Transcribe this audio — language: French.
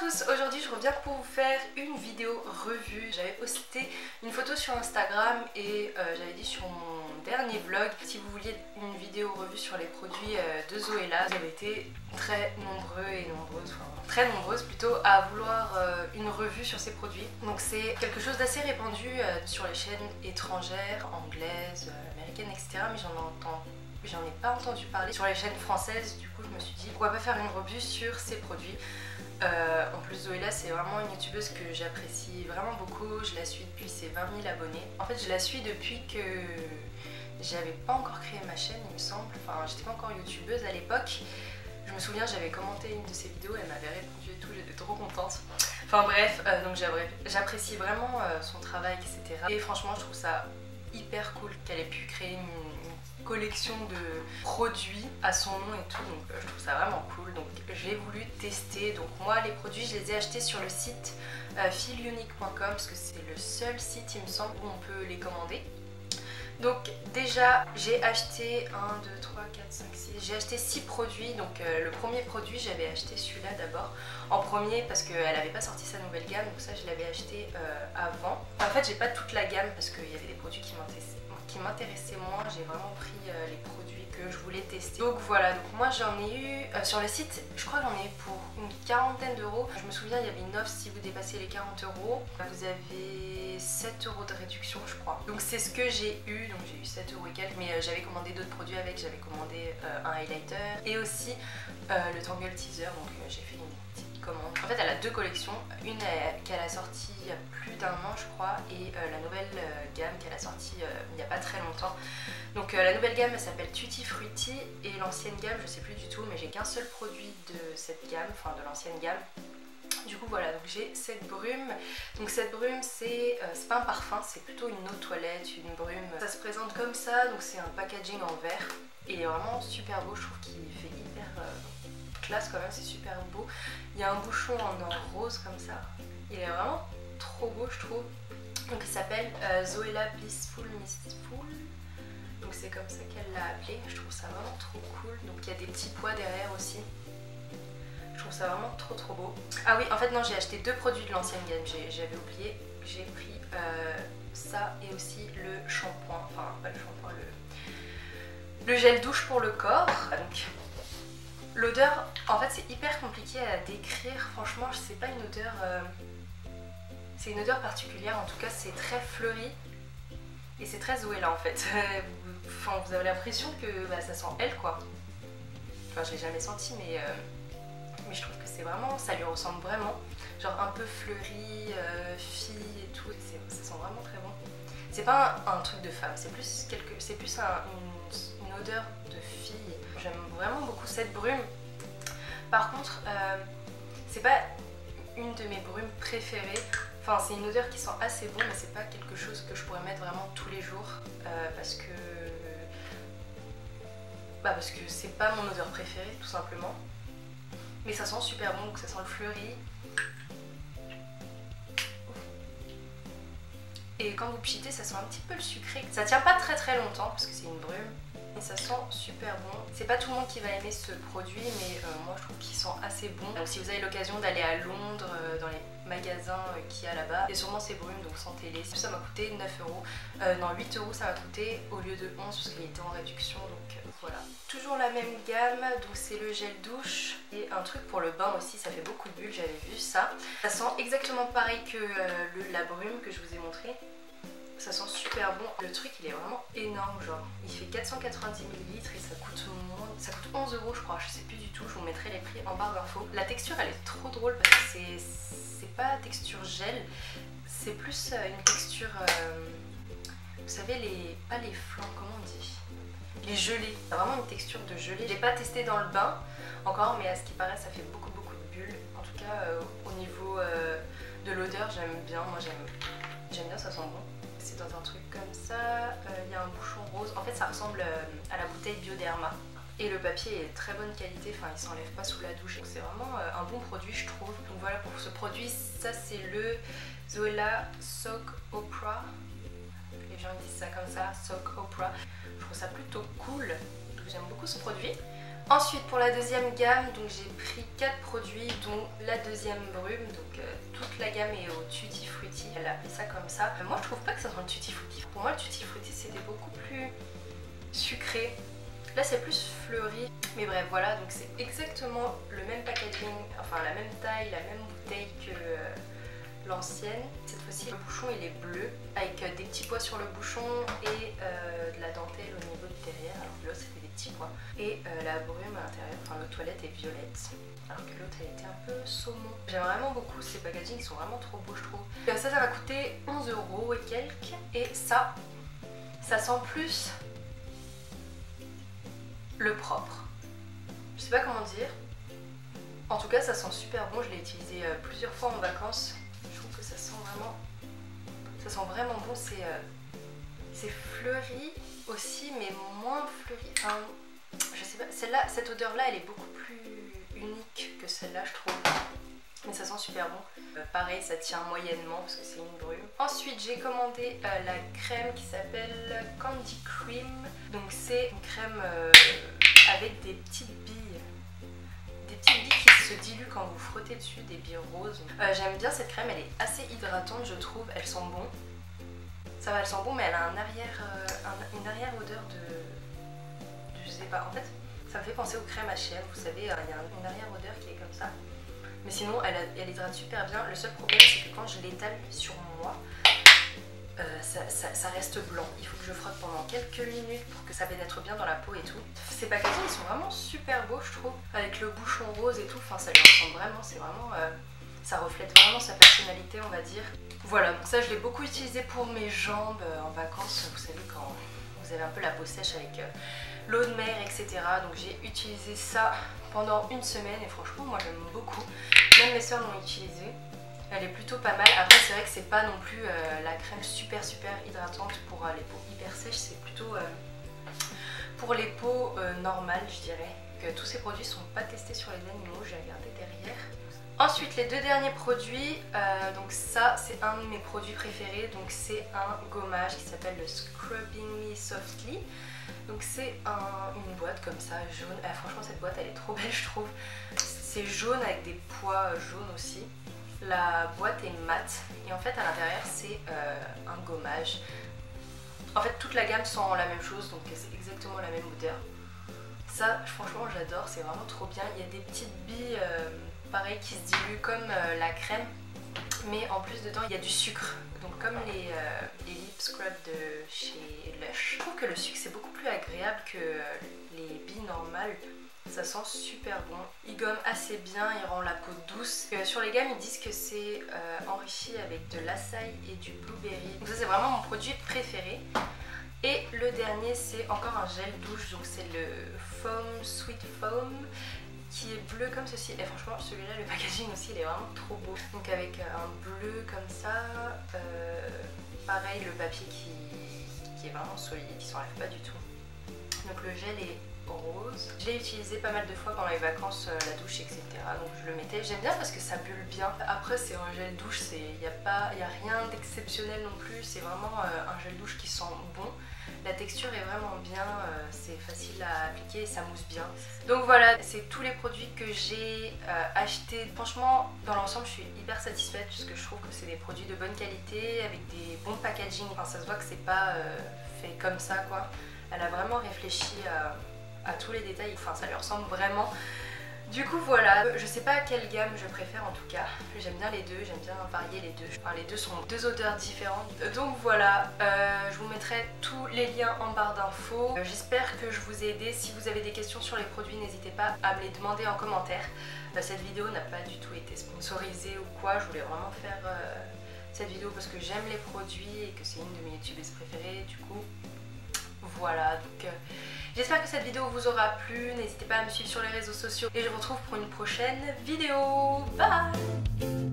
tous, aujourd'hui je reviens pour vous faire une vidéo revue. J'avais posté une photo sur Instagram et j'avais dit sur mon dernier vlog si vous vouliez une vidéo revue sur les produits de Zoella. Vous avez été très nombreux et nombreuses, enfin très nombreuses plutôt, à vouloir une revue sur ces produits. Donc c'est quelque chose d'assez répandu sur les chaînes étrangères, anglaises, américaines, etc. Mais j'en ai pas entendu parler sur les chaînes françaises. Du coup je me suis dit pourquoi pas faire une revue sur ces produits. En plus Zoella c'est vraiment une youtubeuse que j'apprécie vraiment beaucoup. Je la suis depuis ses 20 000 abonnés. En fait je la suis depuis que j'avais pas encore créé ma chaîne il me semble. Enfin j'étais pas encore youtubeuse à l'époque. Je me souviens j'avais commenté une de ses vidéos, elle m'avait répondu et tout, j'étais trop contente. Enfin bref, donc j'apprécie vraiment son travail, etc. Et franchement je trouve ça hyper cool qu'elle ait pu créer une collection de produits à son nom et tout, donc je trouve ça vraiment cool. Donc j'ai voulu tester. Donc moi les produits je les ai achetés sur le site feelunique.com parce que c'est le seul site il me semble où on peut les commander. Donc déjà j'ai acheté 1, 2, 3, 4, 5, 6, j'ai acheté 6 produits. Donc le premier produit j'avais acheté celui-là d'abord en premier parce qu'elle n'avait pas sorti sa nouvelle gamme, donc ça je l'avais acheté avant. En fait j'ai pas toute la gamme parce qu'il y avait des produits qui m'intéressaient moins. J'ai vraiment pris les produits que je voulais tester. Donc voilà, donc moi j'en ai eu sur le site, je crois que j'en ai eu pour une quarantaine d'euros. Je me souviens il y avait une offre si vous dépassez les 40 euros. Vous avez 7 euros de réduction je crois. Donc c'est ce que j'ai eu, donc j'ai eu 7 euros et quelques, mais j'avais commandé d'autres produits avec. J'avais commandé un highlighter et aussi le Tangle Teaser, donc j'ai fait une petite commande. En fait elle a deux collections, une qu'elle a sortie il y a plus d'un an je crois, et la nouvelle gamme qu'elle a sortie il n'y a pas très longtemps. Donc la nouvelle gamme elle s'appelle Tutti Frutti et l'ancienne gamme je sais plus du tout, mais j'ai qu'un seul produit de cette gamme, enfin de l'ancienne gamme. Du coup voilà, donc j'ai cette brume. Donc cette brume c'est pas un parfum, c'est plutôt une eau de toilette, une brume. Ça se présente comme ça, donc c'est un packaging en verre. Et il est vraiment super beau, je trouve qu'il fait hyper classe quand même, c'est super beau. Il y a un bouchon en or rose comme ça. Il est vraiment trop beau je trouve. Donc il s'appelle Zoella Blissful Mistful. Donc c'est comme ça qu'elle l'a appelé. Je trouve ça vraiment trop cool. Donc il y a des petits pois derrière aussi. Je trouve ça vraiment trop beau. Ah oui, en fait non, j'ai acheté deux produits de l'ancienne gamme, j'avais oublié. J'ai pris ça et aussi le shampoing, enfin pas le shampoing, le gel douche pour le corps. Donc l'odeur, en fait c'est hyper compliqué à décrire, franchement c'est pas une odeur, c'est une odeur particulière, en tout cas c'est très fleuri et c'est très Zoella en fait. Enfin, vous avez l'impression que bah, ça sent elle quoi. Enfin je l'ai jamais senti mais je trouve que c'est vraiment, ça lui ressemble vraiment, genre un peu fleuri, fille et tout, ça sent vraiment très bon. C'est pas un truc de femme, c'est plus, une odeur de fille. J'aime vraiment beaucoup cette brume. Par contre, c'est pas une de mes brumes préférées. Enfin, c'est une odeur qui sent assez bon, mais c'est pas quelque chose que je pourrais mettre vraiment tous les jours parce que c'est pas mon odeur préférée tout simplement. Mais ça sent super bon, donc ça sent le fleuri. Et quand vous pchitez, ça sent un petit peu le sucré. Ça tient pas très longtemps parce que c'est une brume. Et ça sent super bon. C'est pas tout le monde qui va aimer ce produit, mais moi je trouve qu'il sent assez bon. Donc si vous avez l'occasion d'aller à Londres, dans les magasins qu'il y a là-bas, il y a sûrement ces brumes, donc sentez-les. Ça m'a coûté 9 euros. Non, 8 euros ça m'a coûté au lieu de 11 parce qu'il était en réduction. Donc voilà. Toujours la même gamme, donc c'est le gel douche. Et un truc pour le bain aussi, ça fait beaucoup de bulles, j'avais vu ça. Ça sent exactement pareil que la brume que je vous ai montré. Ça sent super bon. Le truc il est vraiment énorme, genre il fait 490 ml et ça coûte 11 euros je crois, je sais plus du tout, je vous mettrai les prix en barre d'infos. La texture elle est trop drôle parce que c'est pas texture gel, c'est plus une texture, vous savez pas les flancs, comment on dit, les gelées, c'est vraiment une texture de gelée. Je l'ai pas testé dans le bain encore, mais à ce qui paraît ça fait beaucoup de bulles. En tout cas au niveau de l'odeur j'aime bien, moi j'aime bien, ça sent bon. C'est dans un truc comme ça, il y a un bouchon rose, en fait ça ressemble à la bouteille Bioderma. Et le papier est de très bonne qualité, enfin il s'enlève pas sous la douche, donc c'est vraiment un bon produit je trouve. Donc voilà pour ce produit, ça c'est le Zoella Soak Opera. Les gens disent ça comme ça, Soak Opera. Je trouve ça plutôt cool, j'aime beaucoup ce produit. Ensuite pour la deuxième gamme, donc j'ai pris 4 produits dont la deuxième brume, donc toute la gamme est au Tutti Frutti, elle a appelé ça comme ça. Moi je trouve pas que ça soit le Tutti Frutti, pour moi le Tutti Frutti c'était beaucoup plus sucré. Là c'est plus fleuri, mais bref voilà, donc c'est exactement le même packaging, enfin la même taille, la même bouteille que l'ancienne. Cette fois-ci le bouchon il est bleu avec des petits pois sur le bouchon et de la dentelle au niveau du derrière, alors que l'autre c'était des petits pois. Et la brume à l'intérieur, enfin l'eau toilette est violette, alors que l'autre elle était un peu saumon. J'aime vraiment beaucoup ces packaging, ils sont vraiment trop beaux je trouve. Ça va coûter 11 € et quelques, et ça sent plus le propre. Je sais pas comment dire. En tout cas ça sent super bon, je l'ai utilisé plusieurs fois en vacances. Je trouve que ça sent vraiment bon, c'est fleuri aussi mais moins fleuri. Enfin, je sais pas, celle-là, cette odeur là elle est beaucoup plus unique que celle-là je trouve. Mais ça sent super bon. Pareil ça tient moyennement parce que c'est une brume. Ensuite j'ai commandé la crème qui s'appelle Candy Cream. Donc c'est une crème avec des petites billes. Des petites billes qui se diluent quand vous frottez dessus, des billes roses. J'aime bien cette crème, elle est assez hydratante je trouve, elle sent bon. Ça va, elle sent bon mais elle a une arrière odeur de... je sais pas, en fait ça me fait penser aux crèmes H&M, vous savez, il y a une arrière odeur qui est comme ça. Mais sinon elle hydrate super bien. Le seul problème c'est que quand je l'étale sur moi, ça reste blanc. Il faut que je frotte pendant quelques minutes pour que ça pénètre bien dans la peau et tout. Ces packagings ils sont vraiment super beaux je trouve. Avec le bouchon rose et tout, enfin ça lui ressemble vraiment, c'est vraiment... ça reflète vraiment sa personnalité on va dire. Voilà, donc ça je l'ai beaucoup utilisé pour mes jambes en vacances. Vous savez quand vous avez un peu la peau sèche avec l'eau de mer etc. Donc j'ai utilisé ça pendant une semaine et franchement moi j'aime beaucoup. Même mes soeurs l'ont utilisé. Elle est plutôt pas mal. Après c'est vrai que c'est pas non plus la crème super hydratante pour les peaux hyper sèches. C'est plutôt pour les peaux normales je dirais. Que tous ces produits sont pas testés sur les animaux, j'ai regardé derrière. Ensuite les deux derniers produits, donc ça c'est un de mes produits préférés. Donc c'est un gommage qui s'appelle le Scrubbing Me Softly. Donc c'est une boîte comme ça jaune. Franchement cette boîte elle est trop belle je trouve. C'est jaune avec des pois jaunes aussi. La boîte est mate et en fait à l'intérieur c'est un gommage. En fait toute la gamme sent la même chose donc c'est exactement la même odeur. Ça franchement j'adore, c'est vraiment trop bien. Il y a des petites billes pareil qui se diluent comme la crème, mais en plus dedans il y a du sucre. Donc comme les lip scrub de chez Lush. Je trouve que le sucre c'est beaucoup plus agréable que les billes normales. Ça sent super bon, il gomme assez bien, il rend la peau douce. Sur les gammes ils disent que c'est enrichi avec de l'açaï et du blueberry. Donc ça c'est vraiment mon produit préféré. Et le dernier c'est encore un gel douche, donc c'est le Foam Sweet Foam qui est bleu comme ceci. Et franchement celui-là le packaging aussi il est vraiment trop beau. Donc avec un bleu comme ça, pareil le papier qui est vraiment solide, qui s'enlève pas du tout. Donc le gel est rose. Je l'ai utilisé pas mal de fois pendant les vacances, la douche etc. Donc je le mettais. J'aime bien parce que ça bulle bien. Après c'est un gel douche, il n'y a rien d'exceptionnel non plus. C'est vraiment un gel douche qui sent bon. La texture est vraiment bien, c'est facile à appliquer et ça mousse bien. Donc voilà, c'est tous les produits que j'ai achetés. Franchement, dans l'ensemble, je suis hyper satisfaite parce que je trouve que c'est des produits de bonne qualité avec des bons packaging. Enfin, ça se voit que c'est pas fait comme ça, quoi. Elle a vraiment réfléchi à tous les détails. Enfin, ça lui ressemble vraiment. Du coup voilà, je sais pas quelle gamme je préfère en tout cas. J'aime bien les deux, j'aime bien varier les deux. Enfin les deux sont deux odeurs différentes. Donc voilà, je vous mettrai tous les liens en barre d'infos. J'espère que je vous ai aidé. Si vous avez des questions sur les produits, n'hésitez pas à me les demander en commentaire. Cette vidéo n'a pas du tout été sponsorisée ou quoi. Je voulais vraiment faire cette vidéo parce que j'aime les produits et que c'est une de mes youtubeuses préférées. Du coup voilà, donc j'espère que cette vidéo vous aura plu. N'hésitez pas à me suivre sur les réseaux sociaux et je vous retrouve pour une prochaine vidéo. Bye!